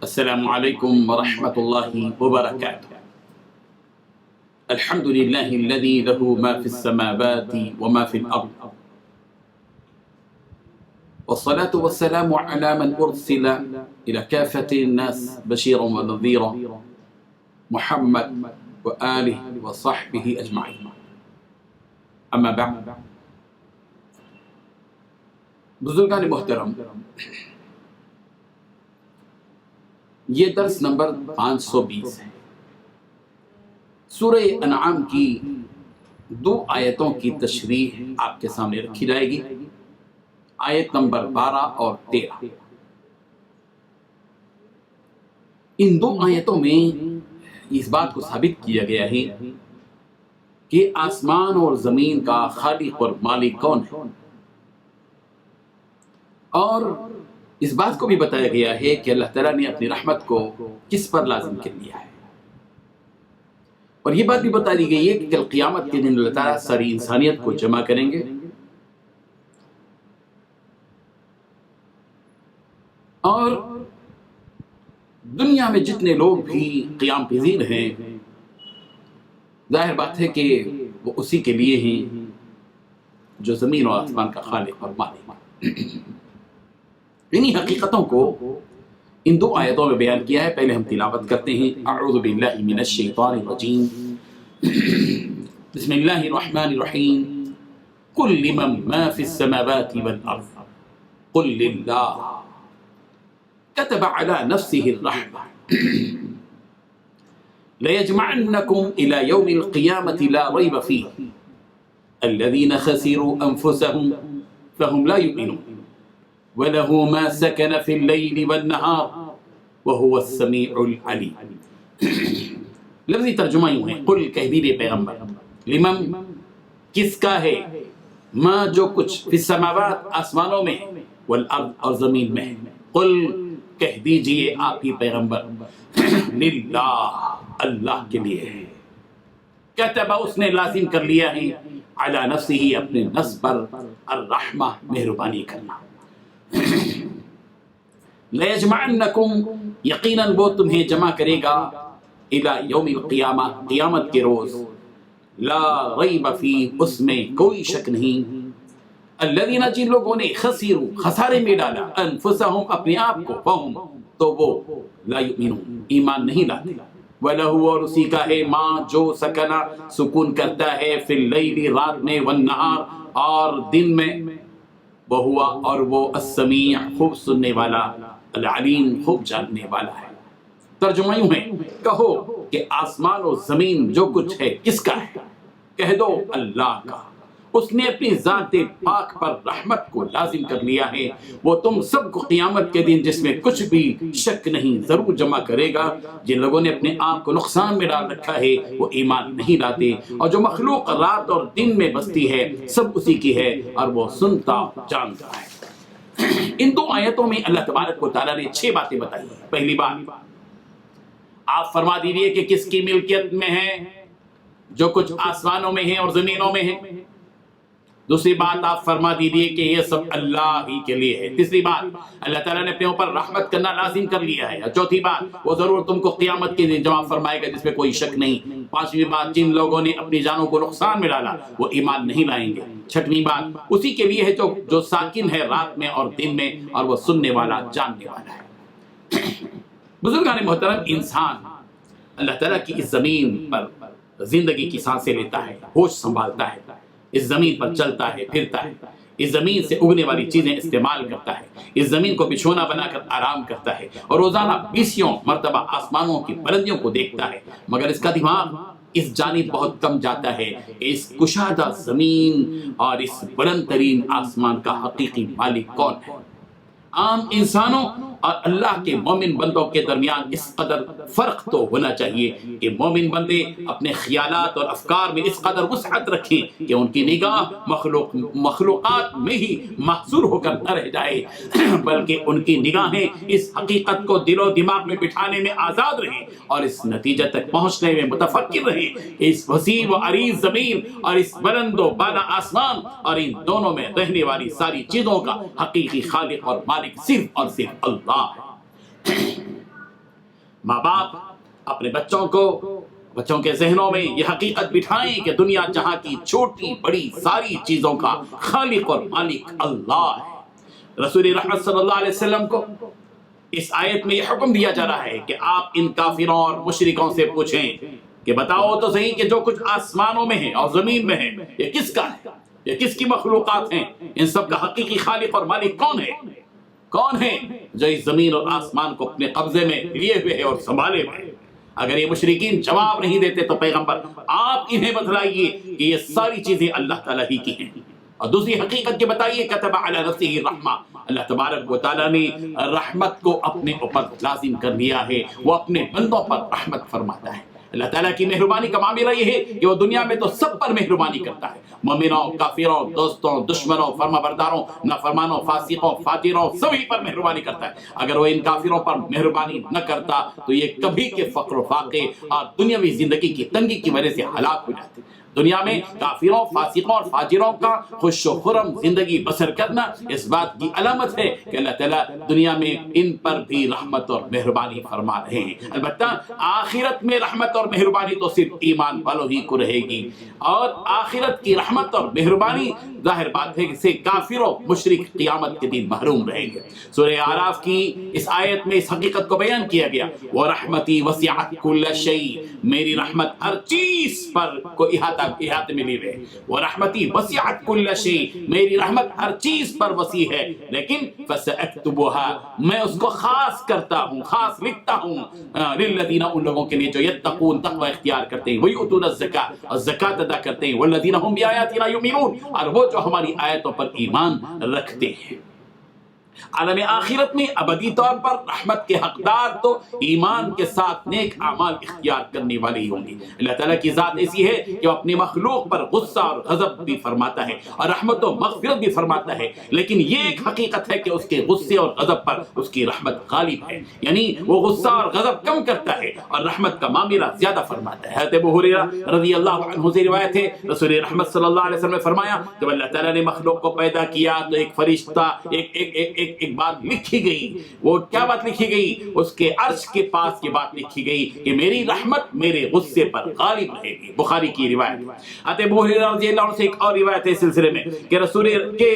السلام علیکم ورحمۃ اللہ وبرکاتہ۔ الحمد للہ الذی لہ ما فی السماوات وما فی الارض، والصلاة والسلام علی من ارسل الى کافۃ الناس بشیرا ونذیرا، محمد وآلہ وصحبہ اجمعین۔ اما بعد، بزرگان محترم، یہ درس نمبر 520 ہے۔ سورہ انعام کی 2 آیتوں کی تشریح آپ کے سامنے رکھی جائے گی، آیت نمبر 12 اور 13۔ ان 2 آیتوں میں اس بات کو ثابت کیا گیا ہے کہ آسمان اور زمین کا خالق اور مالک کون ہے، اور اس بات کو بھی بتایا گیا ہے کہ اللہ تعالیٰ نے اپنی رحمت کو کس پر لازم کر لیا ہے، اور یہ بات بھی بتا دی گئی ہے کہ کل قیامت کے دن اللہ تعالیٰ ساری انسانیت کو جمع کریں گے، اور دنیا میں جتنے لوگ بھی قیام پذیر ہیں، ظاہر بات ہے کہ وہ اسی کے لیے ہیں جو زمین اور آسمان کا خالق اور مالک ہے۔ انہی حقیقتوں کو ان 2 آیتوں میں بیان کیا ہے۔ پہلے ہم تلاوت کرتے ہیں۔ اعوذ باللہ من الشیطان الرجیم، بسم اللہ الرحمن الرحیم۔ قل لمن ما فی السماوات والارض قل للہ كتب على نفسه الرحمة ليجمعنكم إلى يوم القيامة لا ريب فيه الذين خسروا أنفسهم فهم لا يؤمنون وَلَهُ مَا سَكَنَ فِي اللَّيْلِ وَالنَّهَارِ وَهُوَ السَّمِيعُ الْعَلِيمُ۔ لفظی ترجمہ یوں ہے، قل کہہ دیجئے پیغمبر، لمن کس کا ہے، ما جو کچھ فی السماوات آسمانوں میں ہے، والارض اور زمین میں ہے، قل کہہ دیجئے آپ ہی پیغمبر، للہ اللہ کے لیے ہے، کتب اس نے لازم کر لیا ہے، علی نفسہ اپنے نفس پر، الرحمہ مہربانی کرنا، لَيَجْمَعَنَّكُمْ یقیناً وہ تمہیں جمع کرے گا، إِلَى يَوْمِ الْقِيَامَةِ قیامت کے روز، لا ریب فیہ اس میں کوئی شک نہیں، الذین جن لوگوں نے خسروا خسارے میں ڈالا، انفسہم اپنے آپ کو، فہم تو وہ، لا یؤمنون ایمان نہیں لاتے، وَلَهُ اور اسی کا ہے، ما جو سکنا سکون کرتا ہے، فی اللیل رات میں، والنہار اور دن میں، وہوا اور وہ، السمیع خوب سننے والا، العلیم خوب جاننے والا ہے۔ ترجمہ یوں ہے، کہو کہ آسمان و زمین جو کچھ ہے کس کا ہے، کہہ دو اللہ کا، اس نے اپنی ذات پاک پر رحمت کو لازم کر لیا ہے، وہ تم سب کو قیامت کے دن جس میں کچھ بھی شک نہیں ضرور جمع کرے گا۔ جن لوگوں نے اپنے آپ کو نقصان میں ڈال رکھا ہے وہ ایمان نہیں لاتے، اور جو مخلوق رات اور دن میں بستی ہے سب اسی کی ہے، اور وہ سنتا جانتا ہے۔ ان 2 آیتوں میں اللہ تبارک و تعالیٰ نے 6 باتیں بتائی ہیں۔ پہلی بات، آپ فرما دیجئے کہ کس کی ملکیت میں ہے جو کچھ آسمانوں میں ہے اور زمینوں میں ہے۔ دوسری بات، آپ فرما دیجئے کہ یہ سب اللہ ہی کے لیے ہے۔ تیسری بات، اللہ تعالیٰ نے اپنے اوپر رحمت کرنا لازم کر لیا ہے۔ چوتھی بات، وہ ضرور تم کو قیامت کے دن جمع فرمائے گا جس میں کوئی شک نہیں۔ پانچویں بات، جن لوگوں نے اپنی جانوں کو نقصان میں ڈالا وہ ایمان نہیں لائیں گے۔ چھٹویں بات، اسی کے لیے ہے جو ساکن ہے رات میں اور دن میں، اور وہ سننے والا جاننے والا ہے۔ بزرگان محترم، انسان اللہ تعالیٰ کی اس زمین پر زندگی کی سانسیں لیتا ہے، ہوش سنبھالتا ہے، اس زمین پر چلتا ہے پھرتا ہے، اس زمین سے اگنے والی چیزیں استعمال کرتا ہے، اس زمین کو بچھونا بنا کر آرام کرتا ہے، اور روزانہ 20 مرتبہ آسمانوں کی بلندیوں کو دیکھتا ہے، مگر اس کا دماغ اس جانب بہت کم جاتا ہے، اس کشادہ زمین اور اس بلند ترین آسمان کا حقیقی مالک کون ہے۔ عام انسانوں اور اللہ کے مومن بندوں کے درمیان اس قدر فرق تو ہونا چاہیے کہ مومن بندے اپنے خیالات اور افکار میں اس قدر وسعت رکھیں کہ ان کی نگاہ مخلوقات میں ہی محصور ہو کر نہ رہ جائے، بلکہ ان کی نگاہیں اس حقیقت کو دل و دماغ میں بٹھانے میں آزاد رہیں، اور اس نتیجہ تک پہنچنے میں متفکر رہیں، اس وسیع و عریض زمین اور اس بلند و بالا آسمان اور ان دونوں میں رہنے والی ساری چیزوں کا حقیقی خالق اور مالک صرف اور صرف اللہ ہے۔ ماں باپ اپنے بچوں کے ذہنوں میں یہ حقیقت بٹھائیں کہ دنیا جہاں کی چھوٹی بڑی ساری چیزوں کا خالق اور مالک اللہ ہے۔ رسول رحمت صلی اللہ علیہ وسلم کو اس آیت میں یہ حکم دیا جا رہا ہے کہ آپ ان کافروں اور مشرکوں سے پوچھیں کہ بتاؤ تو صحیح کہ جو کچھ آسمانوں میں ہے اور زمین میں ہے یہ کس کا ہے، یہ کس کی مخلوقات ہیں، ان سب کا حقیقی خالق اور مالک کون ہے جو اس زمین اور آسمان کو اپنے قبضے میں لیے ہوئے ہے اور سنبھالے ہوئے ہے۔ اگر یہ مشرکین جواب نہیں دیتے تو پیغمبر آپ انہیں بتلائیے کہ یہ ساری چیزیں اللہ تعالیٰ ہی کی ہیں۔ اور دوسری حقیقت یہ بتائیے کتب علی نفسہ الرحمہ، اللہ تبارک و تعالیٰ نے رحمت کو اپنے اوپر لازم کر لیا ہے، وہ اپنے بندوں پر رحمت فرماتا ہے۔ اللہ تعالیٰ کی مہربانی کا معاملہ یہ ہے کہ وہ دنیا میں تو سب پر مہربانی کرتا ہے، مومنوں، کافروں، دوستوں، دشمنوں، فرما برداروں، نافرمانوں، فاسقوں، فاجروں، سبھی پر مہربانی کرتا ہے۔ اگر وہ ان کافروں پر مہربانی نہ کرتا تو یہ کبھی کے فقر و فاقے اور دنیاوی زندگی کی تنگی کی وجہ سے ہلاک ہو جاتے۔ دنیا میں کافروں، فاسقوں اور فاجروں کا خوش و خرم زندگی بسر کرنا اس بات کی علامت ہے کہ اللہ تعالیٰ دنیا میں ان پر بھی رحمت اور مہربانی فرما رہے ہیں۔ البتہ آخرت میں رحمت اور مہربانی تو صرف ایمان والوں ہی کو رہے گی، اور آخرت کی رحمت اور مہربانی ظاہر بات ہے کہ سے کافر و مشرک قیامت کے دن محروم رہیں گے۔ سورہ اعراف کی اس آیت میں اس حقیقت کو بیان کیا گیا، وَرَحْمَتِي وَسِعَتْ كُلَّ شَيْءٍ، میری رحمت ہر چیز پر کو احاطے میں لیے ہوئے، وَرَحْمَتِي وَسِعَتْ كُلَّ شَيْءٍ، میری رحمت ہر چیز پر وسیع ہے، لیکن فَسَأَكْتُبُهَا، میں اس کو خاص کرتا ہوں، خاص لکھتا ہوں، لِلَّذِينَ، ان لوگوں کے لیے جو يَتَّقُونَ تقوی اختیار کرتے ہیں، وَيُؤْتُونَ الزَّكَاةَ، اور زکوٰۃ ادا کرتے ہیں، وَالَّذِينَ هُمْ بِآيَاتِنَا يُؤْمِنُونَ، اور وہ جو ہماری آیتوں پر ایمان رکھتے ہیں۔ عالم آخرت میں ابدی طور پر رحمت کے حقدار تو ایمان کے ساتھ نیک اعمال اختیار کرنے والے ہی ہوں گے۔ اللہ تعالیٰ کی ذات ایسی ہے کہ وہ اپنے مخلوق پر غصہ اور غضب بھی فرماتا ہے اور رحمت و مغفرت بھی فرماتا ہے، لیکن یہ ایک حقیقت ہے کہ اس کے غصے اور غضب پر اس کی رحمت غالب ہے، یعنی وہ غصہ اور غضب کم کرتا ہے اور رحمت کا معاملہ زیادہ فرماتا ہے۔ حضرت ابو ہریرہ رضی اللہ عنہ سے روایت ہے، رسول رحمت صلی اللہ علیہ وسلم نے فرمایا جب اللہ تعالیٰ نے مخلوق کو پیدا کیا تو ایک فرشتہ ایک بات لکھی گئی، وہ کیا بات لکھی گئی؟ اس کے عرش کے پاس یہ بات لکھی گئی کہ میری رحمت میرے غصے پر غالب رہے گی، بخاری کی روایت۔ حضرت ابو ہریرہ رضی اللہ عنہ سے ایک اور روایت ہے اس سلسلے میں کہ رسول کے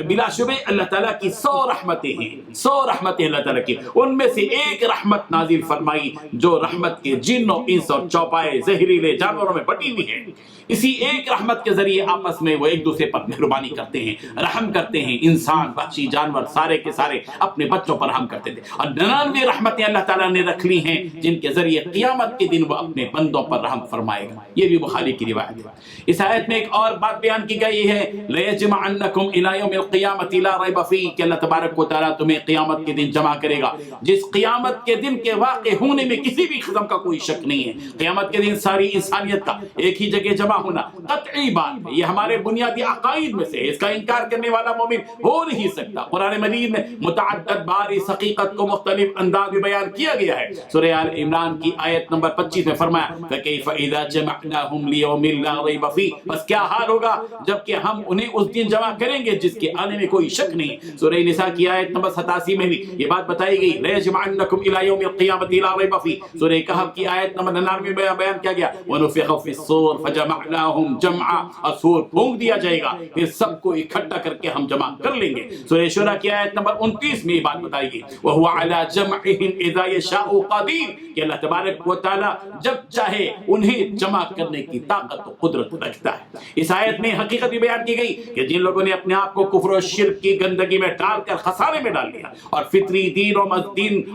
بلا شبہ اللہ تعالیٰ کی 100 رحمتیں ہیں، 100 رحمتیں اللہ تعالیٰ کی، ان میں سے ایک رحمت نازل فرمائی جو رحمت کے جن و انس اور چوپائے زہریلے جانوروں میں بٹی ہوئی ہے۔ اسی ایک رحمت کے ذریعے آپس میں وہ ایک دوسرے پر مہربانی کرتے ہیں، رحم کرتے ہیں، انسان، وحشی جانور سارے کے سارے اپنے بچوں پر رحم کرتے تھے، اور 99 رحمتیں اللہ تعالیٰ نے رکھ لی ہیں جن کے ذریعے قیامت کے دن وہ اپنے بندوں پر رحم فرمائے گا۔ یہ بھی بخاری کی روایت ہے۔ اس آیت میں ایک اور بات بیان کی گئی ہے، لَيَجْمَعَنَّكُمْ إِلَىٰ يَوْمِ الْقِيَامَةِ لَا رَيْبَ فِيهِ، کہ اللہ تبارک و تعالیٰ تمہیں قیامت کے دن جمع کرے گا جس قیامت کے دن کے واقع ہونے میں کسی بھی قسم کا کوئی شک نہیں ہے۔ قیامت کے دن ساری انسانیت کا ایک ہی جگہ جمع ہونا قطعی بات ہے، یہ ہمارے بنیادی عقائد میں سے ہے، اس کا انکار کرنے والا مومن ہو نہیں سکتا۔ قرآن مجید میں متعدد بار اس حقیقت کو مختلف انداز میں بیان کیا گیا ہے۔ سورہ آل عمران کی آیت نمبر 25 میں فرمایا فَكَيْفَ إِذَا جَمَعْنَاهُمْ لِيَوْمٍ لَا رَيْبَ فِيهِ، بس کیا حال ہوگا جب کہ ہم انہیں اس دن جمع کریں گے جس کے آنے میں کوئی شک نہیں۔ سورہ نساء کی آیت نمبر 87 میں بھی یہ بات بتائی گئی، لَيَجْمَعَنَّكُمْ إِلَىٰ يَوْمِ الْقِيَامَةِ لَا رَيْبَ فِيهِ۔ سورہ کہف کی آیت نمبر 99 میں بیان کیا گیا وَنُفِخَ فِي الصُّورِ فَجَمَعْنَاهُمْ جَمْعًا، اور سور پھونک دیا جائے گا پھر سب کو اکٹھا کر کے ہم جمع کر لیں گے۔ سورہ شورى کی آیت نمبر 29 میں یہ بات بتائی گئی وَهُوَ عَلَىٰ جَمْعِهِمْ إِذَا يَشَاءُ قَدِيرٌ، کہ اللہ تبارک و تعالیٰ جب چاہے انہیں جمع کرنے کی طاقت و قدرت رکھتا ہے۔ اس آیت میں حقیقت بھی بیان کی گئی کہ جن لوگوں نے اپنے آپ کو کفر و شرک کی گندگی میں ڈال کر خسارے میں ڈال دیا اور فطری دین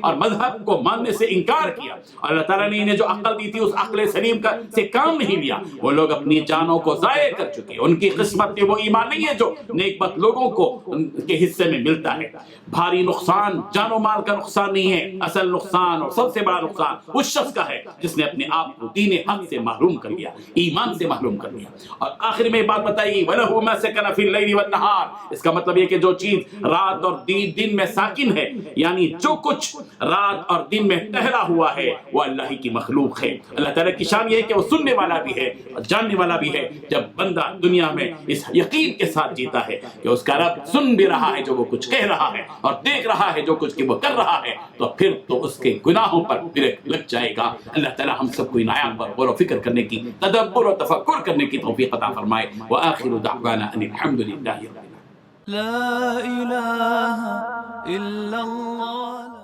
اور مذہب کو ماننے سے انکار کیا، اللہ تعالیٰ نے انہیں جو عقل دی تھی اس عقل سلیم سے کام نہیں لیا، وہ لوگ اپنی جانوں کو ضائع کر چکے، ان کی قسمت میں وہ ایمان نہیں ہے جو نیک بخت لوگوں کو ان کے حصے میں ملتا ہے۔ بھاری نقصان جان و مال کا نقصان نہیں ہے، اصل نقصان اور سب سے بڑا نقصان اس شخص کا ہے جس نے اپنے آپ کو دین حق سے محروم کر لیا، ایمان سے محروم کر لیا۔ اور آخر میں بات بتائی گئی وَلَهُ مَا سَكَنَ فِي اللَّيْلِ وَالنَّهَارِ، اس کا مطلب یہ کہ جو چیز رات اور دن میں ساکن ہے، یعنی جو کچھ رات اور دن میں ٹہرا ہوا ہے وہ اللہ ہی کی مخلوق ہے۔ اللہ تعالیٰ کی شان یہ ہے کہ وہ سننے والا بھی ہے اور جاننے والا بھی ہے۔ جب بندہ دنیا میں اس یقین کے ساتھ جیتا ہے کہ اس کا رب سن بھی رہا ہے جو وہ کچھ کہہ کہہ رہا ہے اور دیکھ رہا ہے جو کچھ کہ وہ کر رہا ہے، تو پھر تو اس کے گناہوں پر بریک لگ جائے گا۔ اللہ تعالی ہم سب کو ان آیات پر غور و فکر کرنے کی، تدبر و تفکر کرنے کی توفیق عطا فرمائے۔ وآخر دعوانا ان الحمد للہ رب العالمین۔ لا إله إلا الله